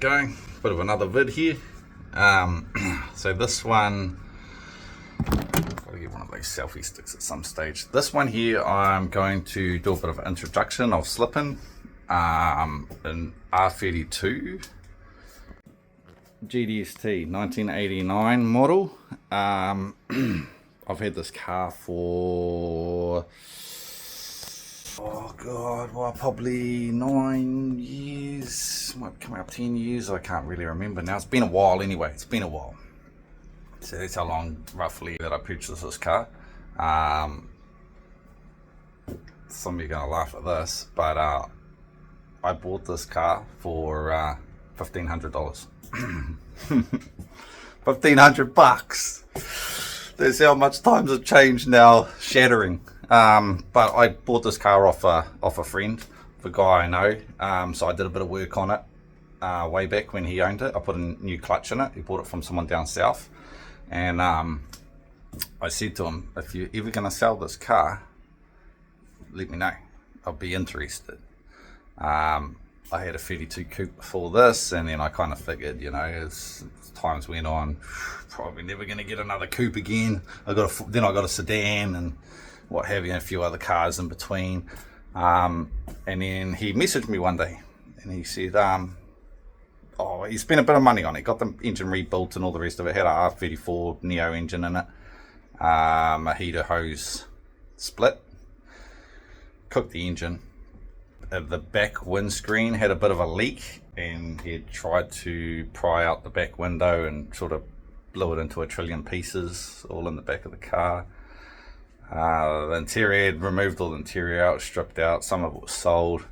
going? Bit of another vid here. So this one, gotta get one of those selfie sticks at some stage. This one here, I'm going to do a bit of an introduction of slipping in R32 GDST 1989 model. I've had this car for probably 9 years, might come up 10 years, I can't really remember now. It's been a while anyway, it's been a while. So that's how long roughly that I purchased this car. Some of you are going to laugh at this, but I bought this car for $1,500. $1,500. That's how much times have changed now, shattering. But I bought this car off a friend, the guy I know. So I did a bit of work on it way back when he owned it. I put a new clutch in it. He bought it from someone down south. And I said to him, if you're ever going to sell this car, let me know. I'll be interested. I had a 32 coupe before this, and then I kind of figured, as times went on, probably never going to get another coupe again. Then I got a sedan and what have you, and a few other cars in between. And then he messaged me one day, and he said, he spent a bit of money on it, got the engine rebuilt and all the rest of it, had a R34 Neo engine in it, a heater hose split, cooked the engine. The back windscreen had a bit of a leak, and he had tried to pry out the back window and sort of blew it into a trillion pieces, all in the back of the car. The interior, had removed all the interior out, stripped out, some of it was sold.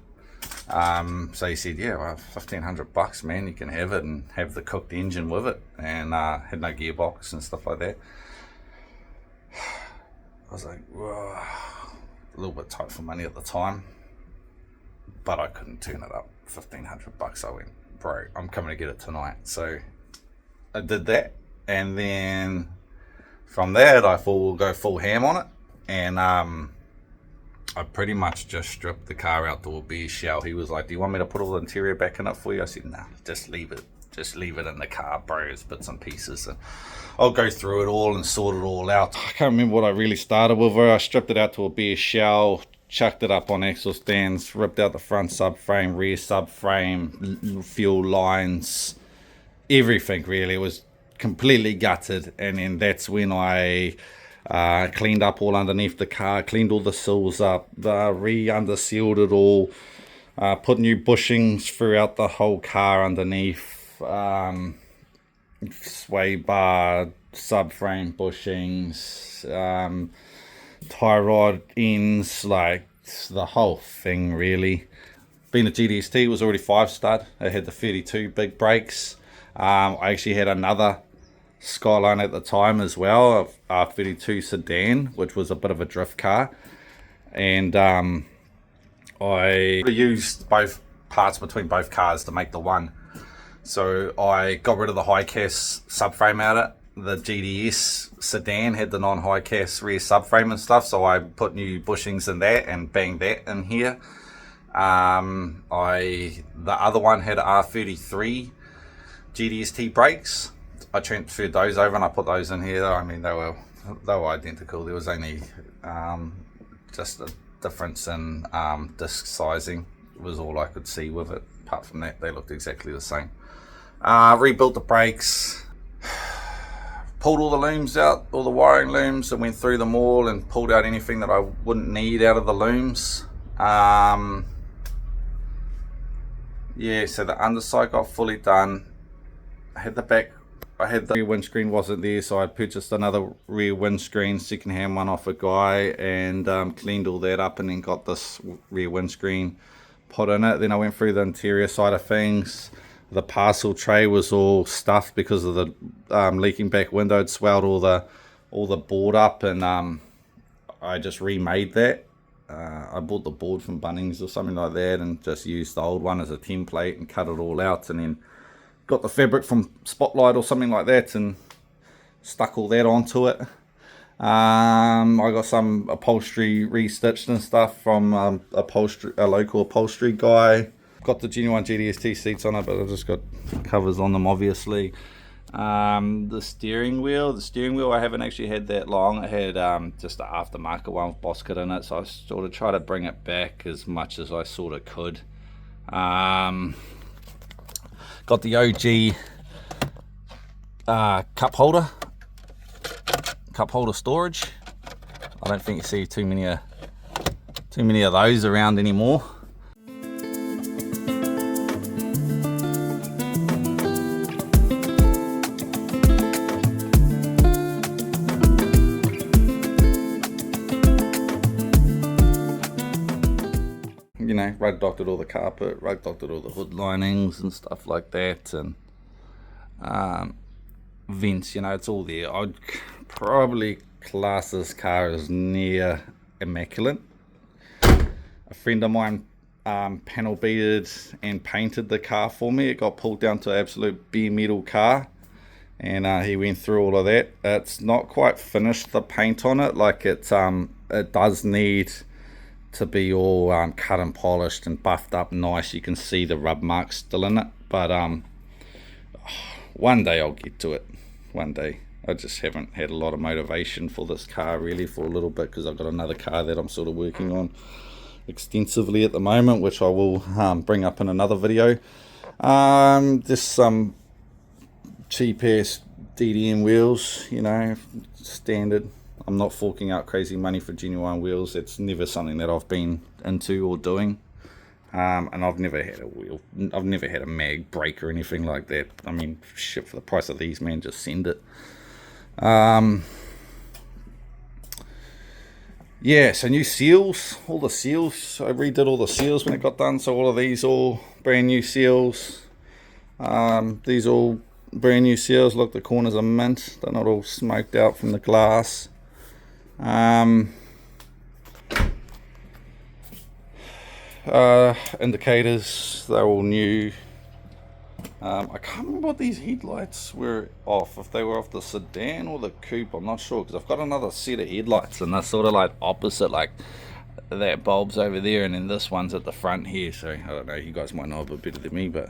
So he said, yeah, well, $1,500, man, you can have it and have the cooked engine with it, and had no gearbox and stuff like that. I was like, whoa, a little bit tight for money at the time, but I couldn't turn it up. $1,500. I went, bro, I'm coming to get it tonight. So I did that, and then from that I thought we'll go full ham on it. And I pretty much just stripped the car out to a bare shell. He was like, do you want me to put all the interior back in it for you? I said, nah, just leave it. Just leave it in the car, bro. It's bits and pieces. And I'll go through it all and sort it all out. I can't remember what I really started with. I stripped it out to a bare shell, chucked it up on axle stands, ripped out the front subframe, rear subframe, fuel lines, everything really. It was completely gutted. And then that's when I cleaned up all underneath the car, cleaned all the sills up, re-undersealed it all, put new bushings throughout the whole car underneath, sway bar, subframe bushings, tie rod ends, like the whole thing really. Being a GDST, it was already 5-stud. It had the 32 big brakes. I actually had another Skyline at the time as well, a R32 sedan, which was a bit of a drift car, and I used both parts between both cars to make the one. So I got rid of the high cast subframe out of it. The GDS sedan had the non-high cast rear subframe and stuff, so I put new bushings in that and banged that in here. The other one had R33 GDST brakes. I transferred those over and I put those in here. I mean, they were identical. There was only just a difference in disc sizing was all I could see with it. Apart from that, they looked exactly the same. Rebuilt the brakes, pulled all the looms out, all the wiring looms, and went through them all and pulled out anything that I wouldn't need out of the looms. Yeah, so the underside got fully done. I had the rear windscreen wasn't there, so I purchased another rear windscreen, second-hand one off a guy, and cleaned all that up, and then got this rear windscreen put in it. Then I went through the interior side of things. The parcel tray was all stuffed because of the leaking back window. It swelled all the board up, and I just remade that. I bought the board from Bunnings or something like that, and just used the old one as a template and cut it all out, and then got the fabric from Spotlight or something like that and stuck all that onto it. I got some upholstery restitched and stuff from a local upholstery guy. Got the genuine GDST seats on it, but I've just got covers on them, obviously. The steering wheel I haven't actually had that long. I had just an aftermarket one with Boss Kit in it, so I sort of try to bring it back as much as I sort of could. Got the OG cup holder storage. I don't think you see too many of those around anymore. You know, rug doctored all the carpet, rug doctored all the hood linings and stuff like that, and vents, you know, it's all there. I'd probably class this car as near immaculate. A friend of mine panel beaded and painted the car for me. It got pulled down to an absolute bare metal car, and he went through all of that. It's not quite finished, the paint on it. Like it does need to be all cut and polished and buffed up nice. You can see the rub marks still in it, but one day I'll get to it. One day. I just haven't had a lot of motivation for this car really for a little bit, because I've got another car that I'm sort of working on extensively at the moment, which I will bring up in another video. Just some cheap ass DDM wheels, you know, standard. I'm not forking out crazy money for genuine wheels. It's never something that I've been into or doing. And I've never had a wheel. I've never had a mag brake or anything like that. I mean, shit, for the price of these, man, just send it. Yeah, so new seals. All the seals. I redid all the seals when it got done. So all of these all brand new seals. These all brand new seals. Look, the corners are mint. They're not all smoked out from the glass. Indicators, they're all new. I can't remember what these headlights were off, if they were off the sedan or the coupe. I'm not sure, because I've got another set of headlights and they're sort of like opposite, like that bulb's over there and then this one's at the front here. So I don't know, you guys might know a bit better than me, but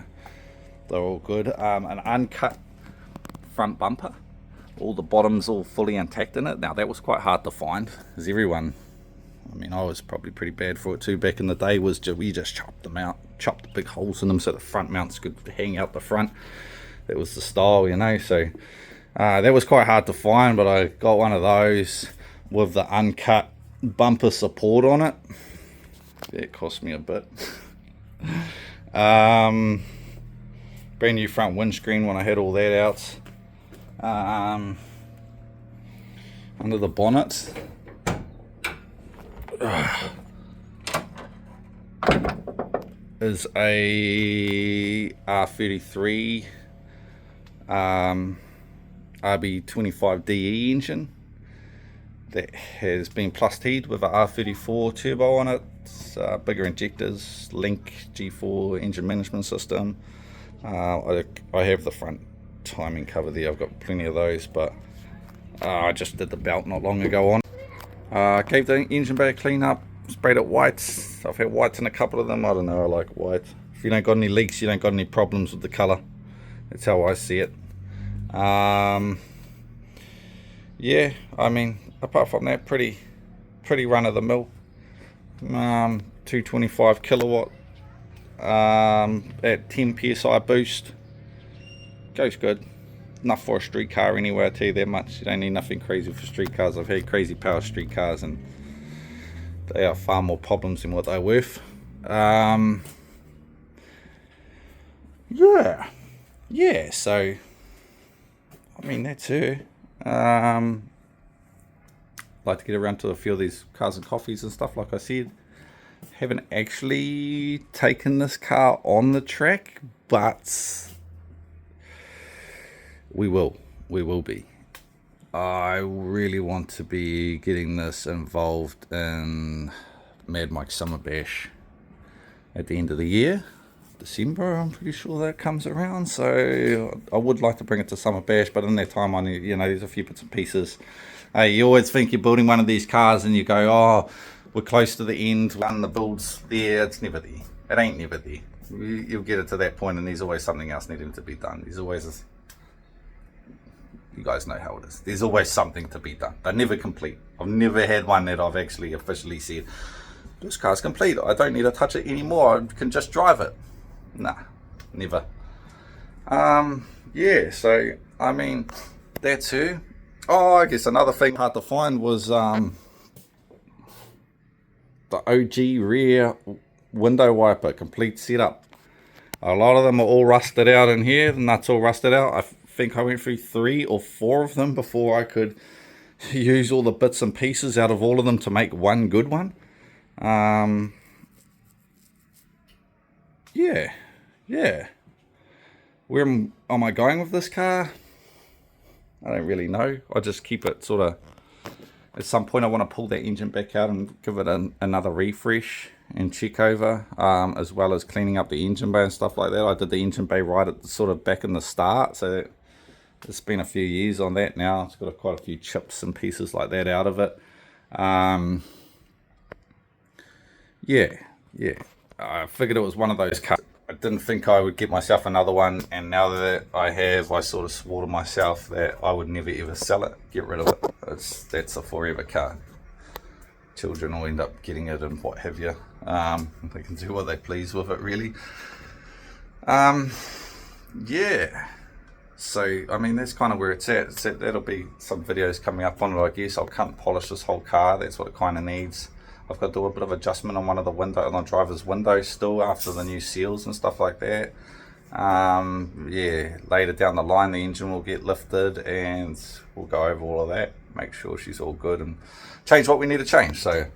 they're all good. An uncut front bumper, all the bottoms all fully intact in it. Now that was quite hard to find, because everyone, I mean, I was probably pretty bad for it too back in the day, we just chopped them out, chopped the big holes in them so the front mounts could hang out the front. That was the style, you know. So that was quite hard to find, but I got one of those with the uncut bumper support on it. It cost me a bit. Brand new front windscreen when I had all that out. Under the bonnet is a R33 RB25DE engine that has been plus T'd with a R34 turbo on it. It's, bigger injectors, Link G4 engine management system. I have the front timing cover there. I've got plenty of those, but I just did the belt not long ago on. Gave the engine bay a clean up, sprayed it whites. I've had whites in a couple of them. I don't know, I like white. If you don't got any leaks, you don't got any problems with the colour. That's how I see it. Yeah, I mean, apart from that, pretty run of the mill. 225 kilowatt at 10 psi boost. Goes good. Enough for a street car anyway, I tell you that much. You don't need nothing crazy for street cars. I've had crazy power street cars and they are far more problems than what they're worth. Yeah, so I mean, that's her. Like to get around to a few of these cars and coffees and stuff, like I said. Haven't actually taken this car on the track, but we will be. I really want to be getting this involved in Mad Mike Summer Bash at the end of the year, December. I'm pretty sure that comes around, so I would like to bring it to Summer Bash, but in that time I need, you know, there's a few bits and pieces. You always think you're building one of these cars and you go, oh, we're close to the end, when the build's there. It's never there. It ain't never there. You'll get it to that point and there's always something else needing to be done. There's always you guys know how it is. There's always something to be done. They're never complete. I've never had one that I've actually officially said, this car's complete, I don't need to touch it anymore, I can just drive it. Nah, never. Yeah, so I mean, that's her. Oh, I guess another thing hard to find was the OG rear window wiper complete setup. A lot of them are all rusted out in here. The nuts all rusted out. I think I went through 3 or 4 of them before I could use all the bits and pieces out of all of them to make one good one. Yeah. Where am I going with this car? I don't really know. I just keep it sort of, at some point I want to pull that engine back out and give it another refresh and check over, as well as cleaning up the engine bay and stuff like that. I did the engine bay right at the sort of back in the start, so it's been a few years on that now. It's got quite a few chips and pieces like that out of it. Yeah. I figured it was one of those cars. I didn't think I would get myself another one, and now that I have, I sort of swore to myself that I would never ever sell it, get rid of it. That's a forever car. Children will end up getting it and what have you. They can do what they please with it, really. Yeah. So, I mean, that's kind of where it's at. That'll be some videos coming up on it, I guess. I'll cut and polish this whole car. That's what it kind of needs. I've got to do a bit of adjustment on one of the on the driver's window still after the new seals and stuff like that. Yeah, later down the line the engine will get lifted and we'll go over all of that, make sure she's all good and change what we need to change. So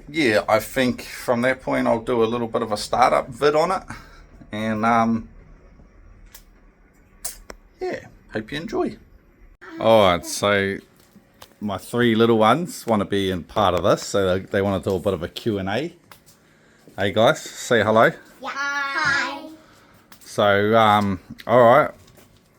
yeah, I think from that point I'll do a little bit of a startup vid on it, and yeah, hope you enjoy. Alright, so my 3 little ones want to be in part of this, so they want to do a bit of a Q&A. Hey guys, say hello. Yeah. Hi. So, alright,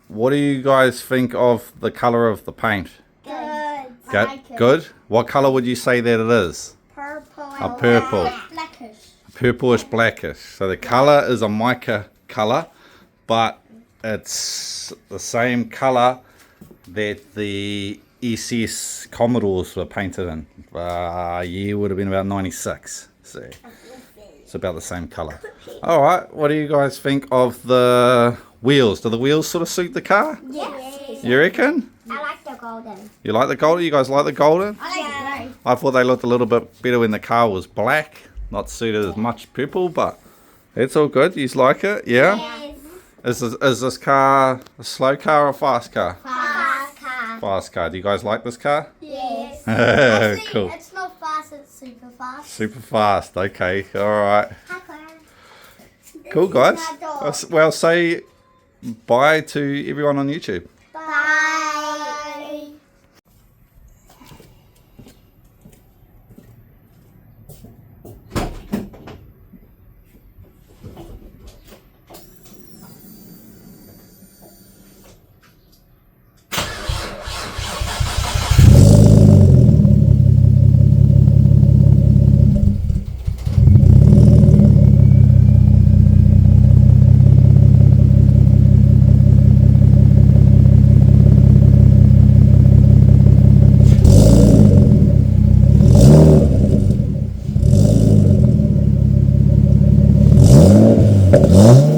what do you guys think of the colour of the paint? Good. Good? What colour would you say that it is? Purple. A purple. Blackish. Purplish blackish. So the colour is a mica colour, but it's the same colour that the SS Commodores were painted in. Year would have been about 96. So it's about the same colour. Alright, what do you guys think of the wheels? Do the wheels sort of suit the car? Yes. You reckon? I like the golden. You like the golden? You guys like the golden? I like I thought they looked a little bit better when the car was black. Not suited as much purple, but it's all good. You like it? Yeah? Yes. Is this car a slow car or a fast car? Fast car. Fast car. Do you guys like this car? Yes. Actually, Cool. it's not fast, it's super fast. Super fast. Okay. All right. Hi, Claire. Cool, guys. My dog. Well, say bye to everyone on YouTube. Bye. Huh?